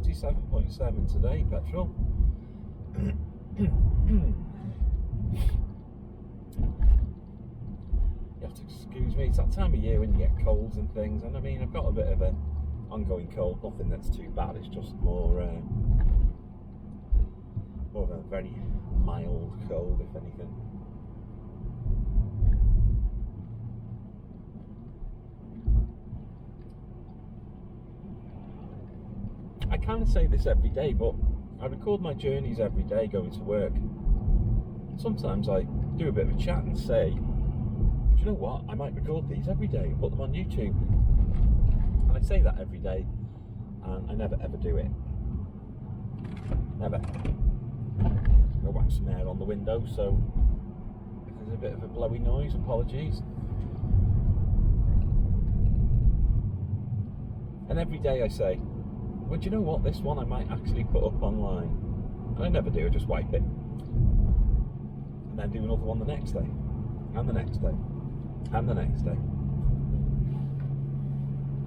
47.7 today, petrol. You have to excuse me, it's that time of year when you get colds and things, and I mean, I've got a bit of an ongoing cold, nothing that's too bad, it's just more of a very mild cold, if anything. I kind of say this every day, but I record my journeys every day going to work. Sometimes I do a bit of a chat and say, do you know what, I might record these every day and put them on YouTube. And I say that every day, and I never ever do it. Never. Go whack some air on the window, so if there's a bit of a blowy noise, apologies. And every day I say, well, do you know what, this one I might actually put up online. And I never do, I just wipe it. And then do another one the next day. And the next day. And the next day.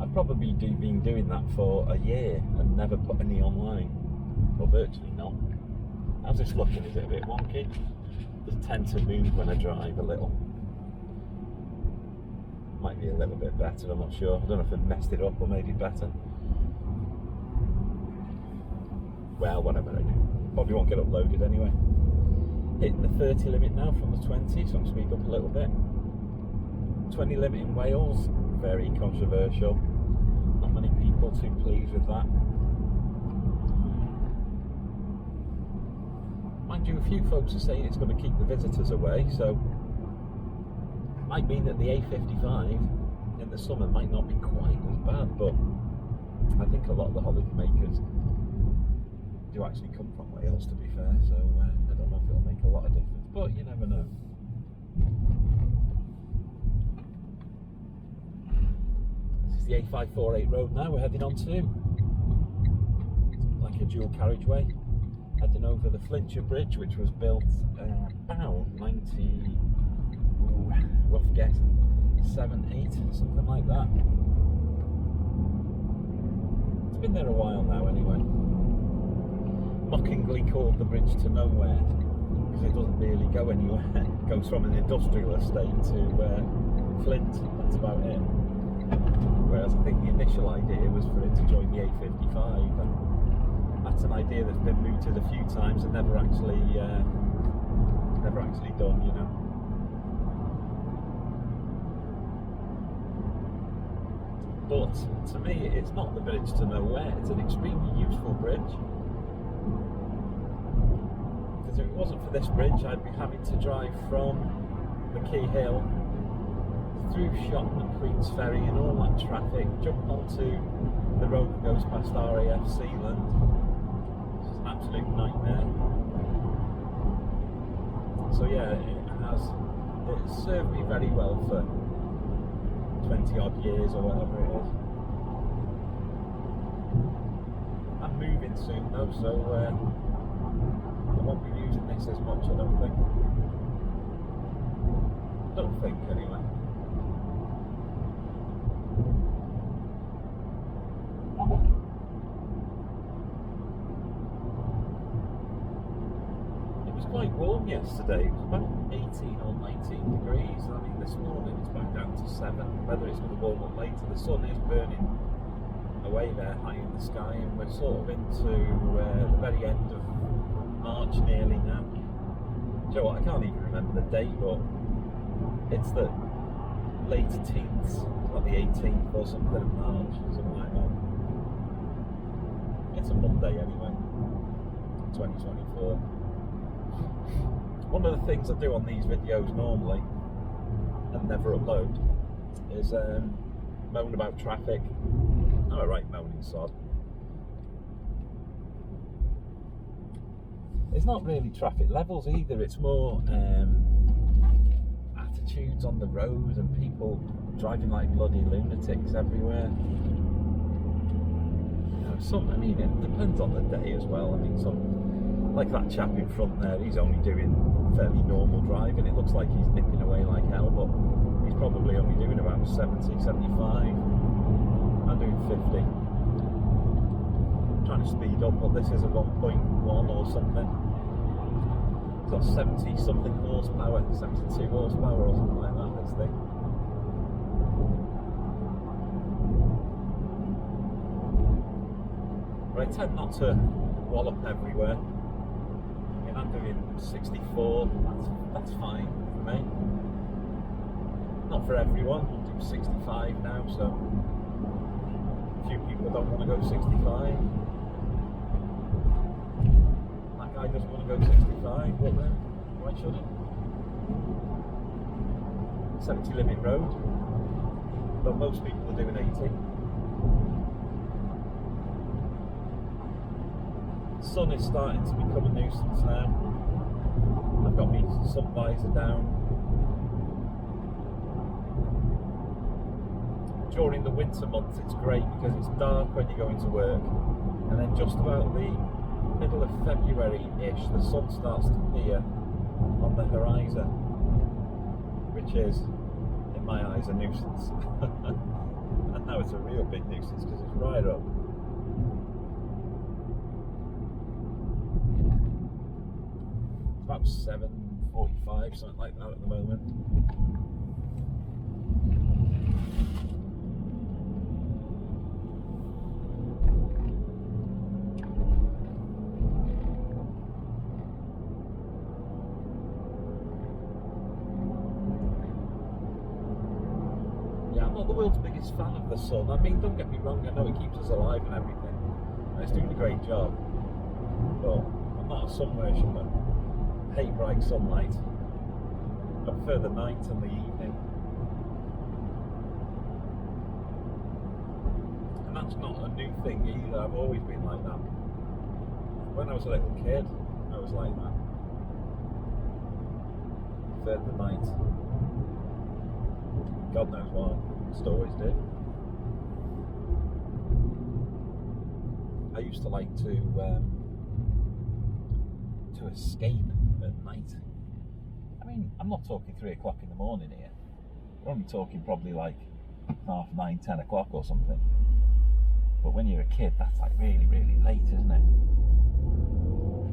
I've probably been doing that for a year and never put any online. Well, virtually not. How's this looking? Is it a bit wonky? Does tend to move when I drive a little. Might be a little bit better, I'm not sure. I don't know if I've messed it up or made it better. Well, whatever I do. Probably won't get uploaded anyway. Hitting the 30 limit now from the 20, so I'm speed up a little bit. 20 limit in Wales, very controversial. Not many people too pleased with that. Mind you, a few folks are saying it's going to keep the visitors away, so it might mean that the A55 in the summer might not be quite as bad, but I think a lot of the holiday makers do actually come from Wales, to be fair, so I don't know if it'll make a lot of difference, but you never know. This is the A548 road now, we're heading on to like a dual carriageway, heading over the Flintshire Bridge, which was built about 90, rough guess, 7, 8, something like that. It's been there a while now anyway. Mockingly called the bridge to nowhere because it doesn't really go anywhere. It goes from an industrial estate to Flint, that's about it. Whereas I think the initial idea was for it to join the A55, and that's an idea that's been mooted a few times and never actually done, you know. But to me, it's not the bridge to nowhere, it's an extremely useful bridge. Because if it wasn't for this bridge, I'd be having to drive from the Key Hill through Shotton and Queen's Ferry and all that traffic, jump onto the road that goes past RAF Sealand. It's an absolute nightmare. So yeah, it's served me very well for 20 odd years or whatever it is. I'm moving soon though, so I won't be using this as much, I don't think. Anyway. It was quite warm yesterday, it was about 18 or 19 degrees. I mean, this morning it's back down to 7. Whether it's going to warm up later, the sun is burning away there high in the sky, and we're sort of into the very end of March nearly now. Do you know what, I can't even remember the date, but it's the late teens, like the 18th or something of March, something like that. It's a Monday anyway, 2024. One of the things I do on these videos normally, and never upload, is moan about traffic. I'm a right moaning sod. It's not really traffic levels either, it's more attitudes on the road and people driving like bloody lunatics everywhere. You know, I mean, it depends on the day as well. I mean, like that chap in front there, he's only doing fairly normal driving. It looks like he's nipping away like hell, but he's probably only doing about 70, 75. I'm doing 50. trying to speed up, but this is a 1.1 or something. It's got 70 something horsepower, 72 horsepower or something like that, this thing. But I tend not to wallop everywhere. I mean, I'm doing 64, that's fine for me. Not for everyone, I'm doing 65 now, so a few people don't want to go 65. That guy doesn't want to go 65, well then, why shouldn't? 70 limit road, but most people are doing 80. The sun is starting to become a nuisance now. I've got my sun visor down. During the winter months it's great because it's dark when you're going to work, and then just about the middle of February-ish the sun starts to appear on the horizon, which is, in my eyes, a nuisance. And now it's a real big nuisance because it's right up. It's about 7:45, something like that at the moment. I'm not the world's biggest fan of the sun. I mean, don't get me wrong, I know it keeps us alive and everything, and it's doing a great job, but I'm not a sun worshipper. I hate bright sunlight. I prefer the night and the evening. And that's not a new thing either, I've always been like that. When I was a little kid, I was like that. I preferred the night. God knows why. Just always did. I used to like to escape at night. I mean, I'm not talking 3 o'clock in the morning here. We're only talking probably like 9:30, 10 o'clock or something. But when you're a kid, that's like really, really late, isn't it?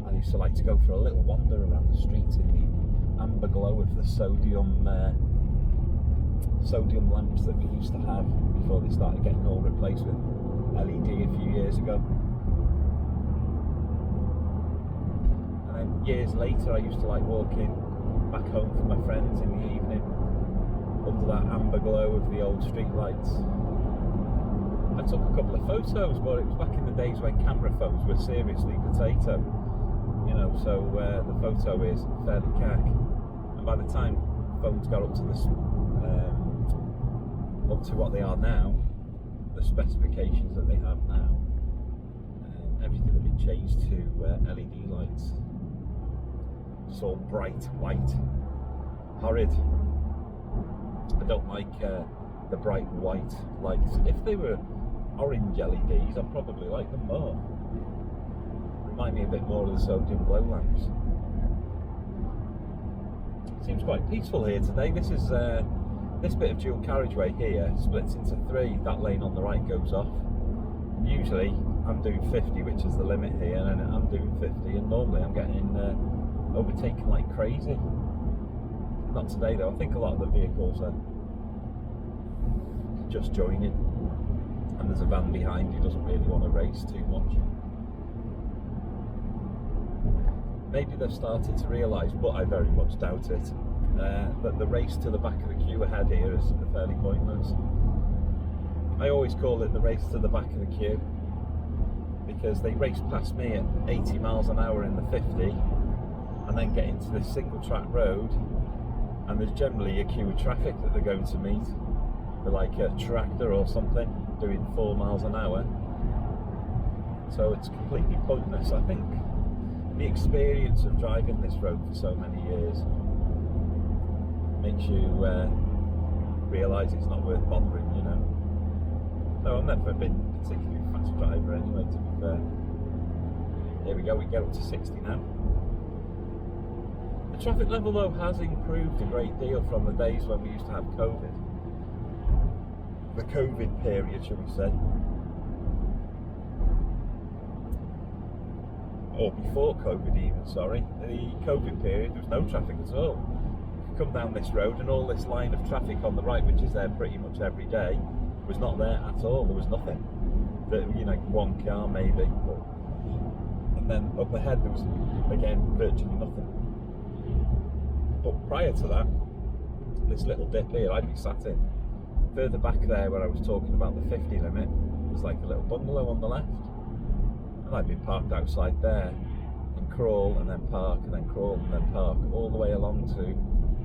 I used to like to go for a little wander around the streets in the amber glow of the sodium lamps that we used to have before they started getting all replaced with LED a few years ago. And then years later I used to like walking back home from my friends in the evening under that amber glow of the old street lights. I took a couple of photos, but it was back in the days when camera phones were seriously potato, you know, so the photo is fairly cack, and by the time phones got up to this up to what they are now, the specifications that they have now, everything had been changed to LED lights. It's all bright white, horrid. I don't like the bright white lights. If they were orange LEDs, I'd probably like them more. Remind me a bit more of the sodium glow lamps. Seems quite peaceful here today. This is this bit of dual carriageway here splits into 3. That lane on the right goes off. Usually I'm doing 50, which is the limit here, and I'm doing 50, and normally I'm getting overtaken like crazy. Not today though. I think a lot of the vehicles are just joining, and there's a van behind who doesn't really want to race too much. Maybe they've started to realise, but I very much doubt it, that the race to the back of the queue ahead here is fairly pointless. I always call it the race to the back of the queue, because they race past me at 80 miles an hour in the 50 and then get into this single track road, and there's generally a queue of traffic that they're going to meet for like a tractor or something doing 4 miles an hour. So it's completely pointless. I think the experience of driving this road for so many years makes you realise it's not worth bothering, you know. No, I've never been a particularly fast driver anyway, to be fair. Here we go, we get up to 60 now. The traffic level though has improved a great deal from the days when we used to have COVID. The COVID period, shall we say. or before COVID even, sorry, the COVID period, there was no traffic at all. You come down this road and all this line of traffic on the right, which is there pretty much every day, was not there at all. There was nothing. One car maybe. And then up ahead there was, again, virtually nothing. But prior to that, this little dip here, I'd be sat in. Further back there where I was talking about the 50 limit, there's like a little bungalow on the left. And I'd be parked outside there and crawl and then park and then crawl and then park all the way along to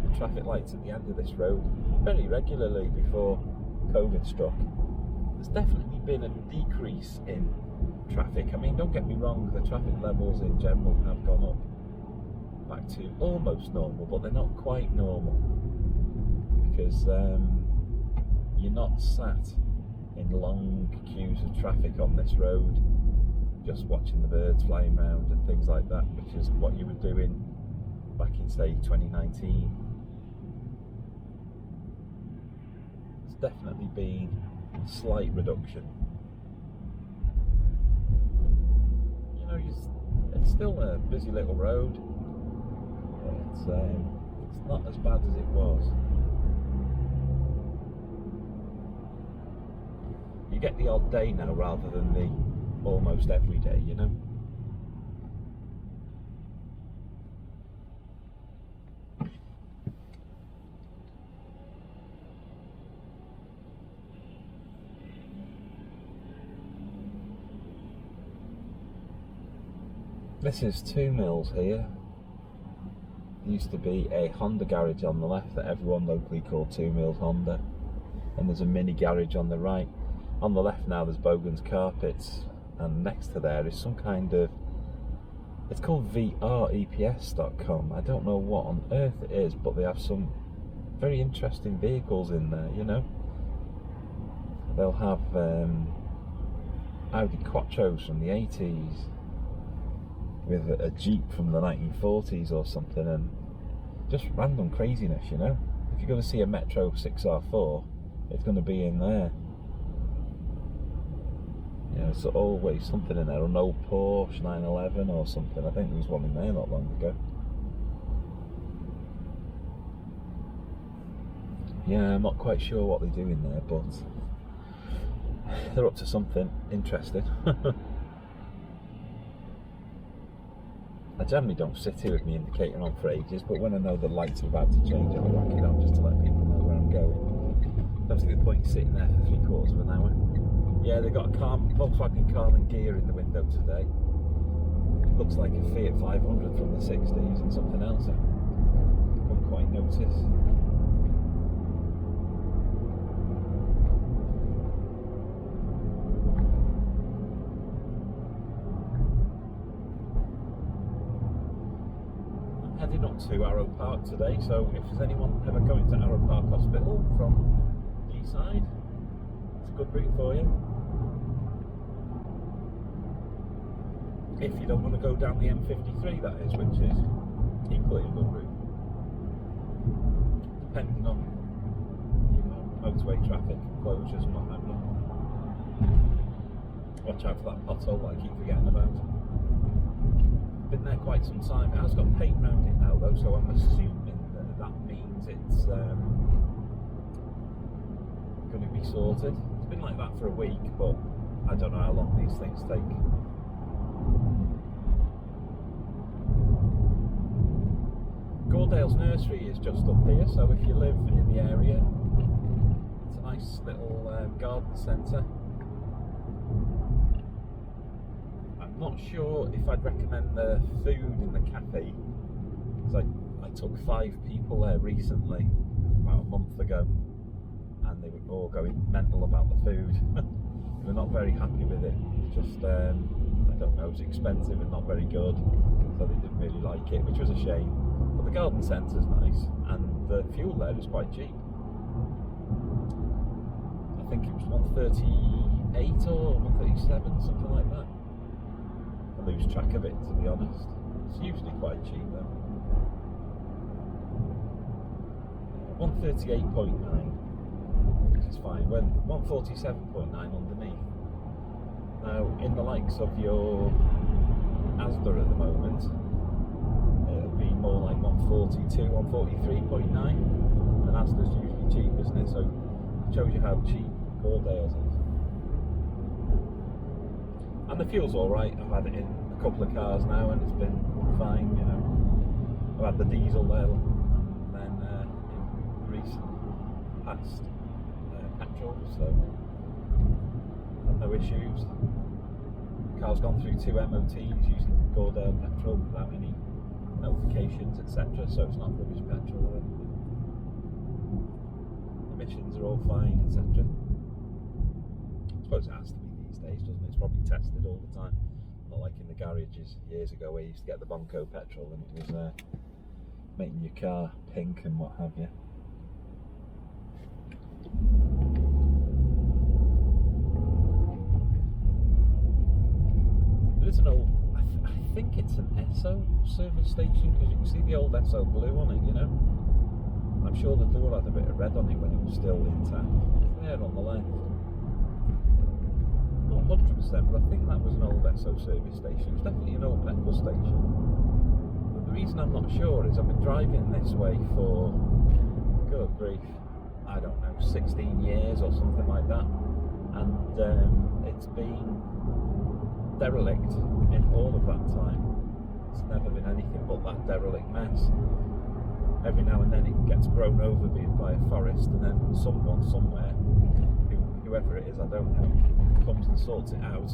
the traffic lights at the end of this road very regularly before COVID struck. There's definitely been a decrease in traffic. I mean, don't get me wrong, the traffic levels in general have gone up back to almost normal, but they're not quite normal because you're not sat in long queues of traffic on this road just watching the birds flying around and things like that, which is what you were doing back in, say, 2019. It's definitely been a slight reduction. It's still a busy little road. It's not as bad as it was. You get the odd day now rather than the almost every day, you know. This is 2 Mills here. There used to be a Honda garage on the left that everyone locally called 2 Mills Honda, and there's a mini garage on the right. On the left now there's Bogan's Carpets, and next to there is some kind of, it's called VREPS.com. I don't know what on earth it is, but they have some very interesting vehicles in there, you know. They'll have Audi Quattros from the 80s with a Jeep from the 1940s or something, and just random craziness, you know. If you're going to see a Metro 6R4, it's going to be in there. You know, there's always something in there. An old Porsche 911 or something. I think there was one in there not long ago. Yeah, I'm not quite sure what they do in there, but they're up to something interesting. I generally don't sit here with my indicator on for ages, but when I know the lights are about to change, I'll whack it on just to let people know where I'm going. Don't see the point in sitting there for 3/4 of an hour. Yeah, they've got a Volkswagen Carman gear in the window today. Looks like a Fiat 500 from the 60s and something else I couldn't quite notice. I'm heading up to Arrow Park today, so if there's anyone ever going to Arrow Park Hospital from Deeside, it's a good route for you. If you don't want to go down the M53, that is, which is equally a good route. Depending on, you know, motorway traffic, closures and what have you. Watch out for that pothole that I keep forgetting about. Been there quite some time. It has got paint around it now though, so I'm assuming that means it's going to be sorted. It's been like that for a week, but I don't know how long these things take. Gordale's Nursery is just up here, so if you live in the area, it's a nice little garden centre. I'm not sure if I'd recommend the food in the cafe, because I took 5 people there recently, about a month ago, and they were all going mental about the food. They were not very happy with it. It's just, I don't know, it was expensive and not very good, so they didn't really like it, which was a shame. But the garden centre's nice, and the fuel there is quite cheap. I think it was 138 or 137, something like that. I lose track of it, to be honest. It's usually quite cheap though. 138.9, which is fine. When 147.9 underneath. Now, in the likes of your Asda at the moment, it'll be more like 142, 143.9, and Asda's usually cheap, isn't it? So it shows you how cheap Gordales is. And the fuel's alright. I've had it in a couple of cars now and it's been fine, you know. I've had the diesel there, and then in recent past petrol, so I've no issues. The car's gone through 2 MOTs using Gordale petrol without any notifications, etc. So it's not rubbish petrol or anything. Emissions are all fine, etc. I suppose it has to be these days, doesn't it? It's probably tested all the time. Not like in the garages years ago where you used to get the Bonco petrol and it was making your car pink and what have you. There is an old, I think it's an Esso service station, because you can see the old Esso blue on it, you know. I'm sure the door had a bit of red on it when it was still intact. It's there on the left. Not 100%, but I think that was an old Esso service station. It was definitely an old petrol station. But the reason I'm not sure is I've been driving this way for, good grief, I don't know, 16 years or something like that. And it's been derelict in all of that time. It's never been anything but that derelict mess. Every now and then it gets grown over by a forest, and then someone somewhere, whoever it is, I don't know, comes and sorts it out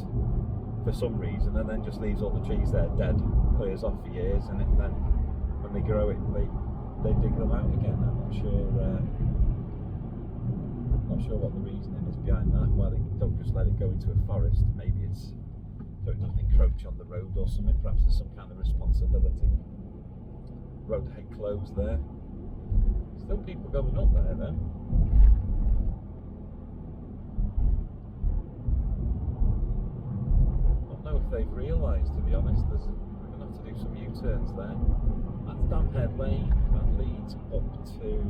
for some reason, and then just leaves all the trees there dead, clears off for years, and then when they grow it, they dig them out again. I'm not sure what the reasoning is behind that, why they don't just let it go into a forest. Maybe it's so it doesn't encroach on the road or something. Perhaps there's some kind of responsibility. Road ahead closed there. Still people going up there though. Don't know if they've realised, to be honest. We're going to have to do some U-turns there. That's Damhead Lane. That leads up to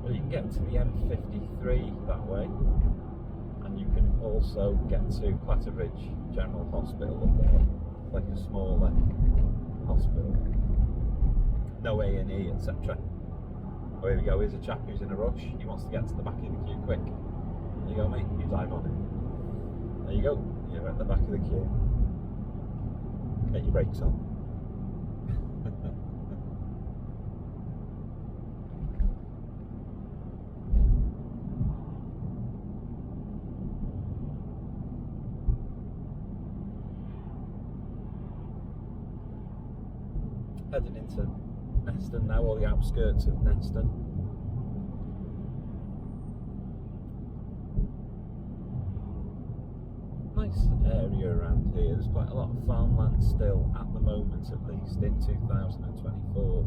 well, you can get to the M53 that way, and you can also get to Clatterbridge General Hospital up there, like a smaller hospital. No A&E, etc. Oh, here we go. Here's a chap who's in a rush. He wants to get to the back of the queue quick. There you go, mate. You dive on it. There you go. You're at the back of the queue. Get your brakes on. Heading into Neston now, or the outskirts of Neston. Nice area around here. There's quite a lot of farmland still at the moment, at least in 2024.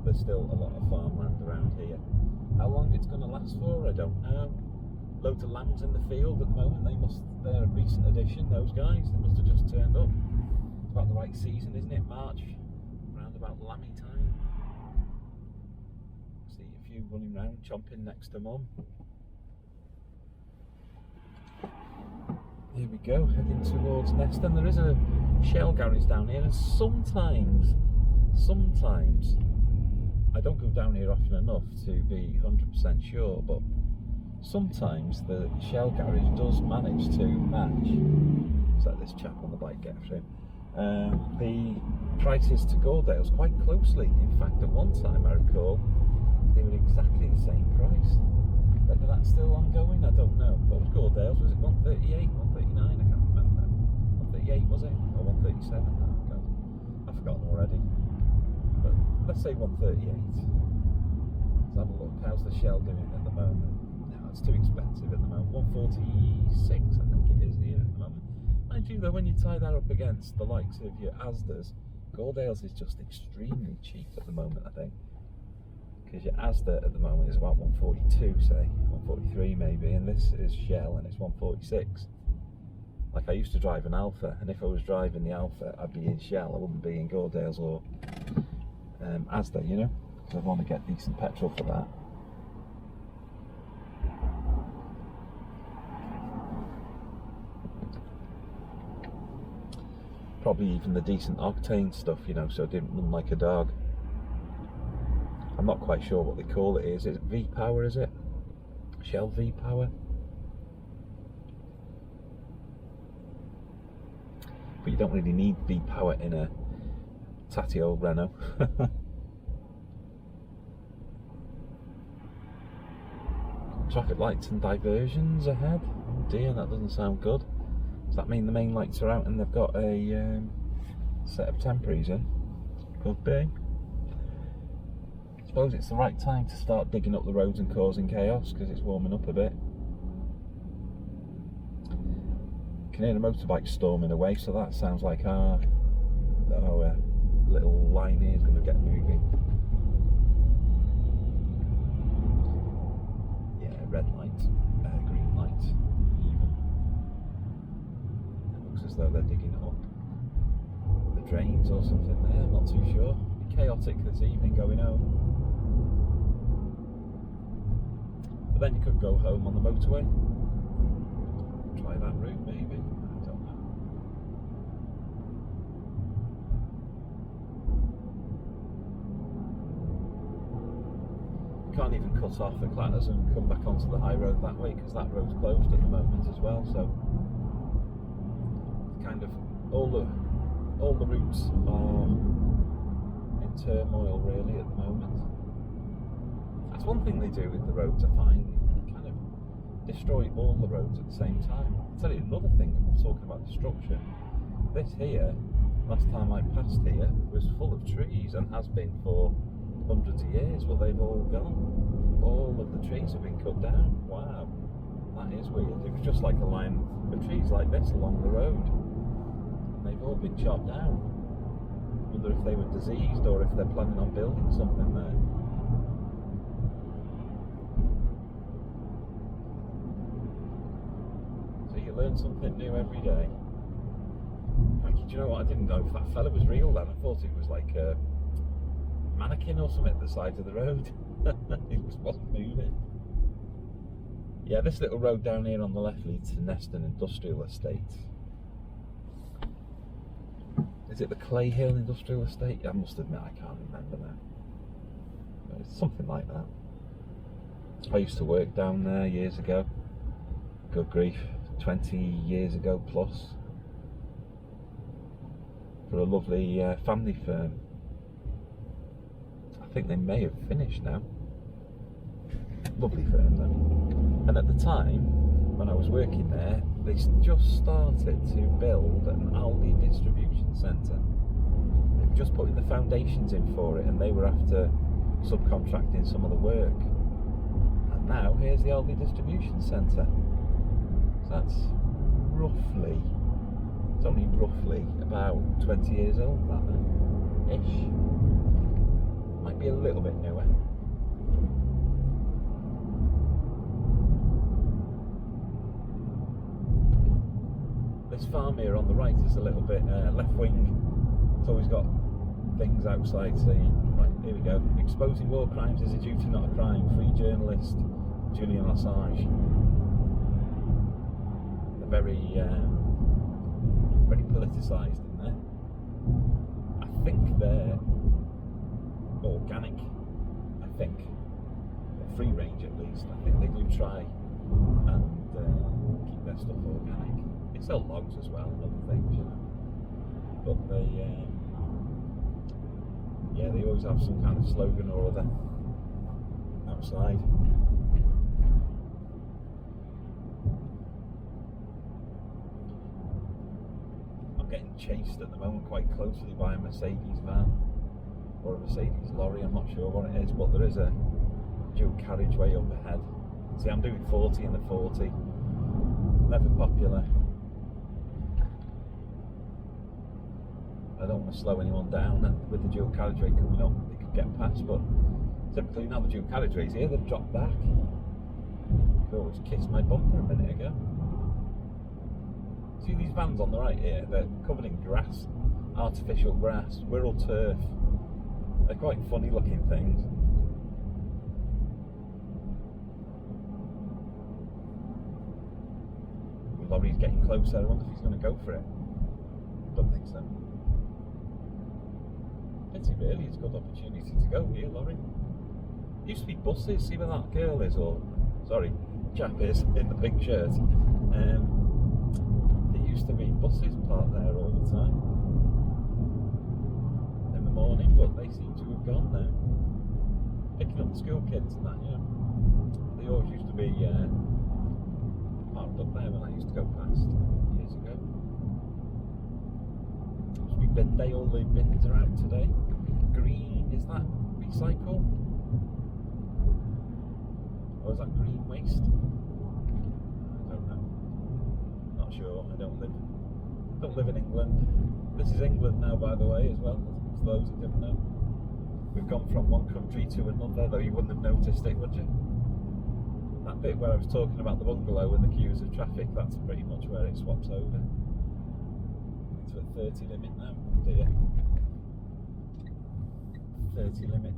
There's still a lot of farmland around here. How long it's going to last for, I don't know. Loads of lambs in the field at the moment. They're a recent addition, those guys. They must have just turned up. It's about the right season, isn't it? March. About lammy time. See a few running around, chomping next to mum. Here we go, heading towards Neston. There is a Shell garage down here, and sometimes I don't go down here often enough to be 100% sure, but sometimes the Shell garage does manage to match. So this chap on the bike get through. The prices to Gordales quite closely. In fact, at one time I recall they were exactly the same price. Whether that's still ongoing, I don't know. What was Gordales? Was it 138, 139? I can't remember. 138 was it? Or 137? No, I've forgotten already. But let's say 138. Let's have a look. How's the Shell doing at the moment? No, it's too expensive at the moment. 146, I think it is here at the moment. Mind you though, when you tie that up against the likes of your Asdas, Gordales is just extremely cheap at the moment, I think. Because your Asda at the moment is about 142, say, 143 maybe, and this is Shell and it's 146. Like I used to drive an Alpha, and if I was driving the Alpha, I'd be in Shell, I wouldn't be in Gordales or Asda, you know, because I'd want to get decent petrol for that. probably even the decent octane stuff, you know, so it didn't run like a dog. I'm not quite sure what they call it. Is it V-Power, is it? Shell V-Power? But you don't really need V-Power in a tatty old Renault. Traffic lights and diversions ahead. Oh dear, that doesn't sound good. Does that mean the main lights are out and they've got a set of temporaries in? Could be. I suppose it's the right time to start digging up the roads and causing chaos because it's warming up a bit. You can hear the motorbike storming away, so that sounds like our little line here is going to get moving. Yeah, red light, green light, even. It looks as though they're digging up the drains or something there, I'm not too sure. It'll be chaotic this evening going home. But then you could go home on the motorway. Try that route maybe, I don't know. You can't even cut off the Clatters and come back onto the high road that way because that road's closed at the moment as well, so it's kind of all the routes are in turmoil really at the moment. That's one thing they do with the roads, I find. They kind of destroy all the roads at the same time. I'll tell you another thing, I'm talking about destruction. This here, last time I passed here, was full of trees and has been for hundreds of years, but they've all gone. All of the trees have been cut down. Wow, that is weird. It was just like a line of trees like this along the road. And they've all been chopped down. I wonder if they were diseased or if they're planning on building something there. Learn something new every day. Do you know what? I didn't know if that fella was real then. I thought it was like a mannequin or something at the side of the road. It just wasn't moving. Yeah, this little road down here on the left leads to Neston Industrial Estate. Is it the Clay Hill Industrial Estate? I must admit I can't remember now. But it's something like that. I used to work down there years ago. Good grief. 20 years ago plus, for a lovely family firm. I think they may have finished now. Lovely firm though. And at the time when I was working there, they just started to build an Aldi distribution centre. They were just putting the foundations in for it and they were after subcontracting some of the work. And now here's the Aldi distribution centre. That's roughly, it's only roughly about 20 years old, that then, ish. Might be a little bit newer. This farm here on the right is a little bit left wing. It's always got things outside saying, right, here we go, exposing war crimes is a duty, not a crime. Free journalist Julian Assange. Very politicised in there. I think they're organic. I think they're free range at least. I think they do try and keep their stuff organic. They sell logs as well and other things, you know. But they always have some kind of slogan or other outside. Getting chased at the moment quite closely by a Mercedes van or a Mercedes lorry, I'm not sure what it is, but there is a dual carriageway up ahead. See, I'm doing 40 in the 40, never popular. I don't want to slow anyone down, and with the dual carriageway coming up they could get past, but typically now the dual carriageway's here, they've dropped back. Could always kiss my bumper a minute ago. See these vans on the right here, they're covered in grass, artificial grass, Wirral turf. They're quite funny looking things. The lorry's getting closer, I wonder if he's going to go for it. Don't think so. Pity really, it's a good opportunity to go here, Laurie. Used to be buses, see where that girl is, or sorry, chap is in the pink shirt. There used to be buses parked there all the time in the morning, but they seem to have gone now. Picking up the school kids and that, you know. They always used to be parked up there when I used to go past years ago. Must be bin day, all the bins are out today. Green, is that recycle? Or is that green waste? I don't know. Not sure. I don't live in England. This is England now, by the way, as well. For those who didn't know. We've gone from one country to another, though you wouldn't have noticed it, would you? That bit where I was talking about the bungalow and the queues of traffic, that's pretty much where it swaps over. Into a 30 limit now, dear. 30 limit.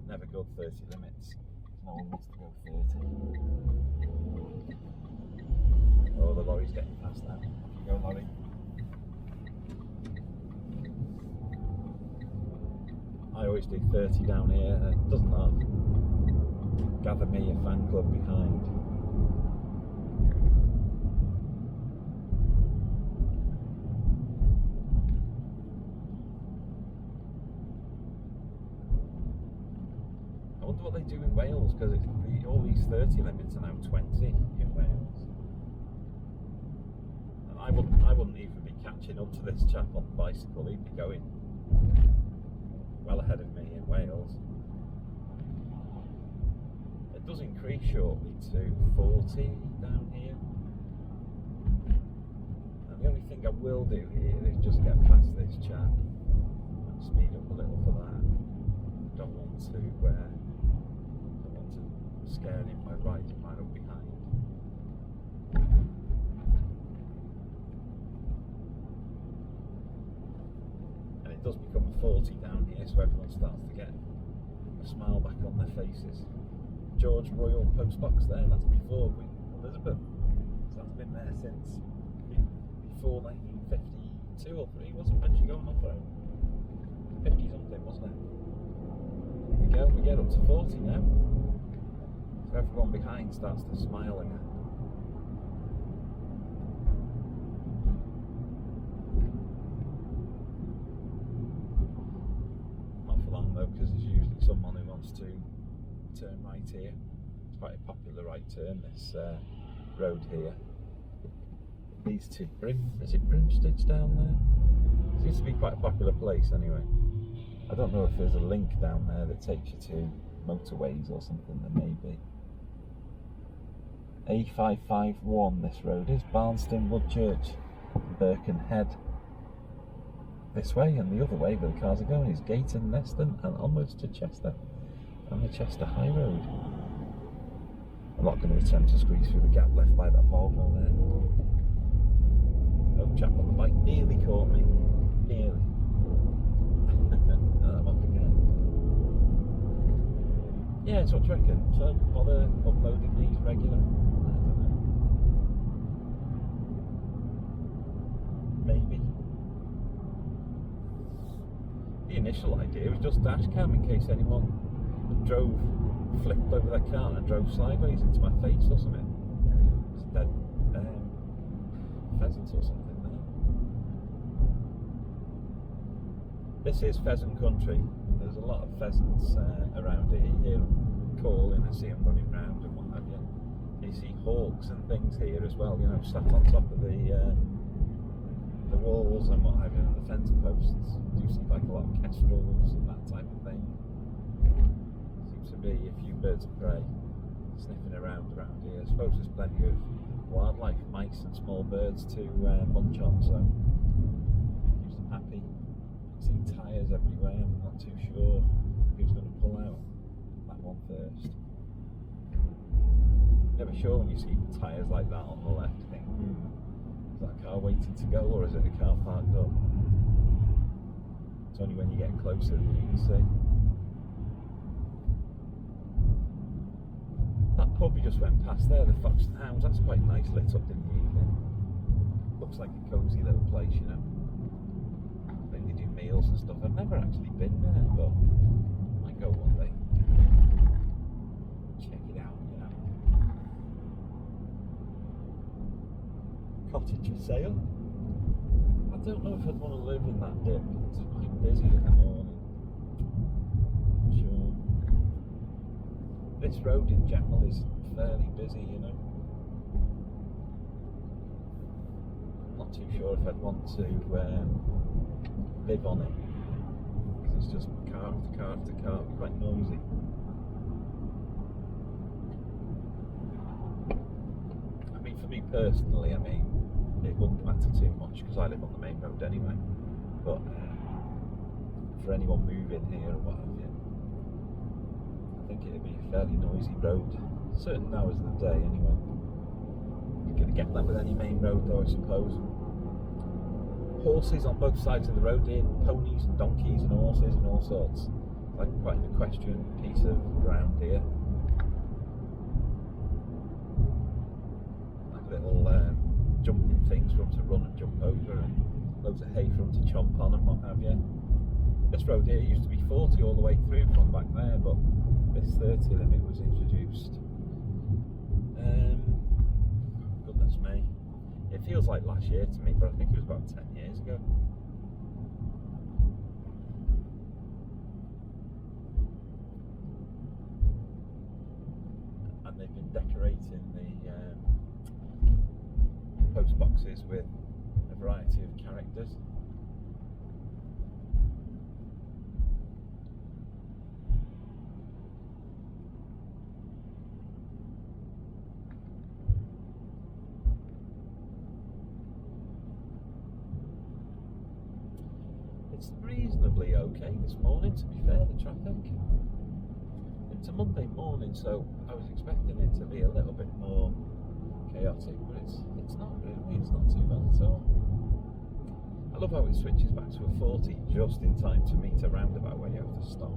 Never good 30 limits. No one wants to go 30. Oh, the lorry's getting past now. Off you go, lorry. I always do 30 down here. It doesn't matter. Gather me a fan club behind. I wonder what they do in Wales, because all these 30 limits are now 20 in Wales. And I wouldn't even be catching up to this chap on the bicycle. He'd be going well ahead of me in Wales. It does increase shortly to 40 down here. And the only thing I will do here is just get past this chap and speed up a little for that. Don't want to scare him by riding right up behind. And it does become a 40 down here, so everyone starts to get a smile back on their faces. George Royal Postbox there, that's before Queen Elizabeth. So that's been there since before 1952 or 3, wasn't it, when she going off road? 50 something, wasn't it? Here we get up to 40 now. So everyone behind starts to smile again. Not for long though, because there's usually someone who wants to turn right here. It's quite a popular right turn, this road here. These two, is it Brimstitch down there? Seems to be quite a popular place anyway. I don't know if there's a link down there that takes you to motorways or something, there may be. A551 this road is, Barnston, Woodchurch, Birkenhead. This way, and the other way where the cars are going is Gayton, Neston and onwards to Chester, and the Chester High Road. I'm not going to attempt to squeeze through the gap left by that Volvo there. Oh, chap on the bike nearly caught me, nearly. I'm off again. Yeah, so what do you reckon? Should I bother uploading these regular? I don't know. Maybe. The initial idea was just dash cam in case anyone flipped over their car and drove sideways into my face or something. It's dead pheasants or something there. This is pheasant country. There's a lot of pheasants around here. You hear them calling and see them running around and what have you. You see hawks and things here as well, you know, sat on top of the walls and what have you, and the fence posts. You do see like a lot of kestrels and that type of thing. Seems to be a few birds of prey sniffing around here. I suppose there's plenty of wildlife, mice and small birds to munch on, so keeps them happy. See tyres everywhere. I'm not too sure who's going to pull out that one first. Never sure when you see tyres like that on the left. You think, is that a car waiting to go, or is it a car parked up? It's only when you get closer that you can see. That pub we just went past there, the Fox and Hounds, that's quite nice lit up in the evening. looks like a cosy little place, you know. I think they do meals and stuff. I've never actually been there, but I might go one day. Check it out, you know. Cottage for sale. I don't know if I'd want to live in that dip. It's quite busy in the morning. Sure. This road in general is fairly busy, you know. I'm not too sure if I'd want to live on it, because it's just car after car after car, quite noisy. I mean, for me personally, I mean, it wouldn't matter too much because I live on the main road anyway, but for anyone moving here or what have you, I think it'd be a fairly noisy road, certain hours of the day anyway. You're going to get that with any main road though, I suppose. Horses on both sides of the road here, ponies and donkeys and horses and all sorts. Like quite an equestrian piece of ground here. Like little jumping things for them to run and jump over, and loads of hay for them to chomp on and what have you. This road here used to be 40 all the way through from back there, but this 30 limit was introduced. Goodness me. It feels like last year to me, but I think it was about 10 years ago. And they've been decorating the post boxes with a variety of characters. It's reasonably okay this morning, to be fair, the traffic. It's a Monday morning, so I was expecting it to be a little bit more chaotic, but it's not really, it's not too bad at all. I love how it switches back to a 40 just in time to meet a roundabout where you have to stop.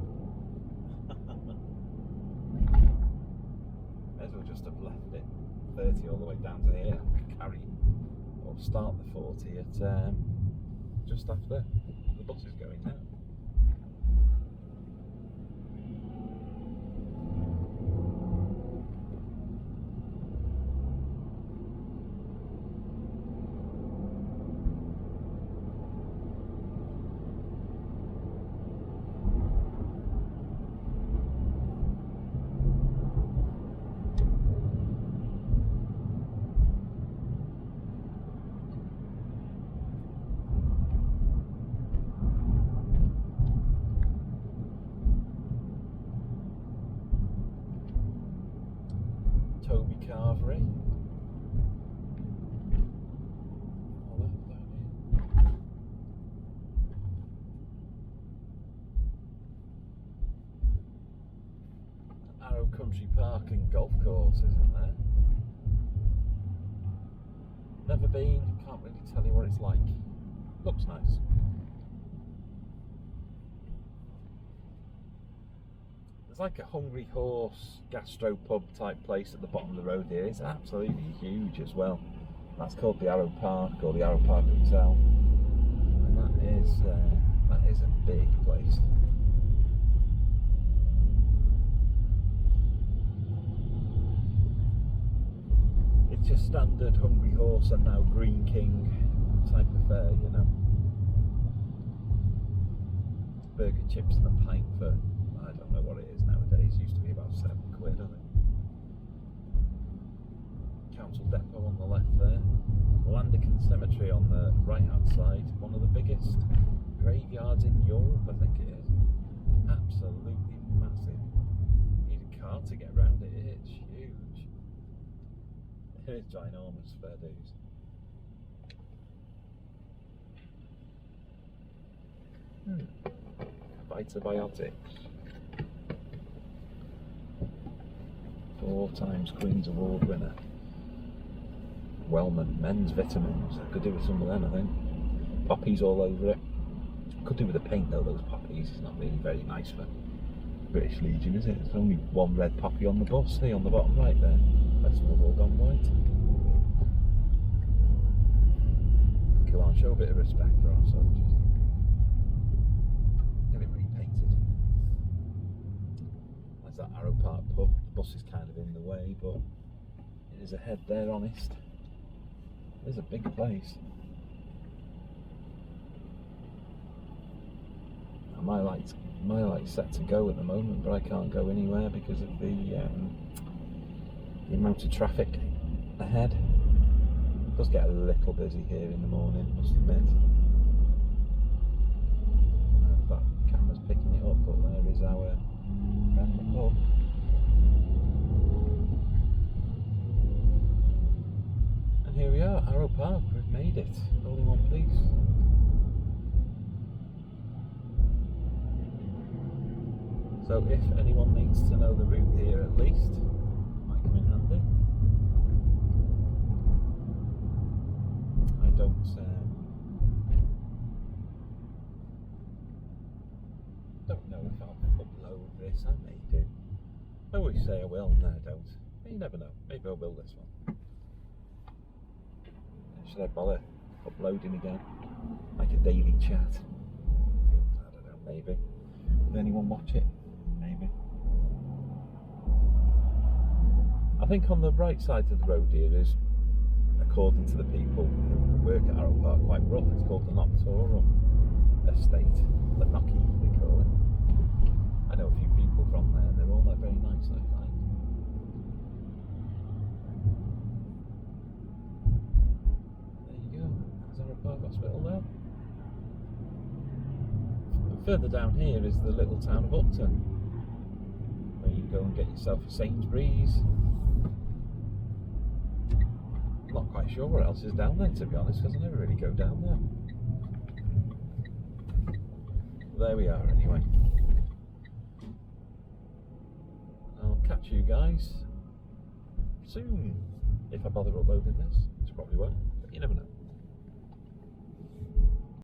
May as well just have left it 30 all the way down to here, carry or start the 40 at just after the bus is going now. Carvery. Arrow Country Park and golf course, isn't there? Never been, can't really tell you what it's like. Looks nice. Like a Hungry Horse gastro pub type place at the bottom of the road here. It's absolutely huge as well. That's called the Arrow Park, or the Arrow Park Hotel, and that is a big place. It's your standard Hungry Horse and now Green King type of fare, you know. Burger, chips and a pint for, I don't know what it is nowadays. It used to be about £7, I think. Council Depot on the left there. Landican Cemetery on the right hand side. One of the biggest graveyards in Europe, I think it is. Absolutely massive. You need a car to get around it. It's huge. It is ginormous, fair dues. Vitabiotics. 4 times Queen's Award winner. Wellman men's vitamins. I could do with some of them, I think. Poppies all over it. Could do with the paint though, those poppies. It's not really very nice for British Legion, is it? There's only one red poppy on the bus, see, on the bottom right there. The rest of them have all gone white. come on, show a bit of respect for our soldiers. Get it repainted. There's that Arrow Park pub. The bus is kind of in the way, but it is ahead there, honest. It is a big place. My light's set to go at the moment, but I can't go anywhere because of the amount of traffic ahead. It does get a little busy here in the morning, must admit. I don't know if that camera's picking it up, but there is our friendly pub. And here we are, Arrow Park. We've made it, all in one piece. So if anyone needs to know the route here at least, it might come in handy. I don't know if I'll upload this. I may do. I always say I will, no I don't. But you never know. Maybe I will this one. Should I bother uploading again? Like a daily chat? I don't know, maybe. Did anyone watch it? Maybe. I think on the right side of the road here is, according to the people who work at Arrow Park, quite rough. It's called the Noctorum Estate, the Nocky they call it. I know a few people from there and they're all very nice, I find. There you go, there's Arrow Park Hospital there. And further down here is the little town of Upton, where you go and get yourself a Sainsbury's. I'm not quite sure what else is down there, to be honest, because I never really go down there. There we are anyway. I'll catch you guys soon, if I bother uploading this, which I probably won't, but you never know.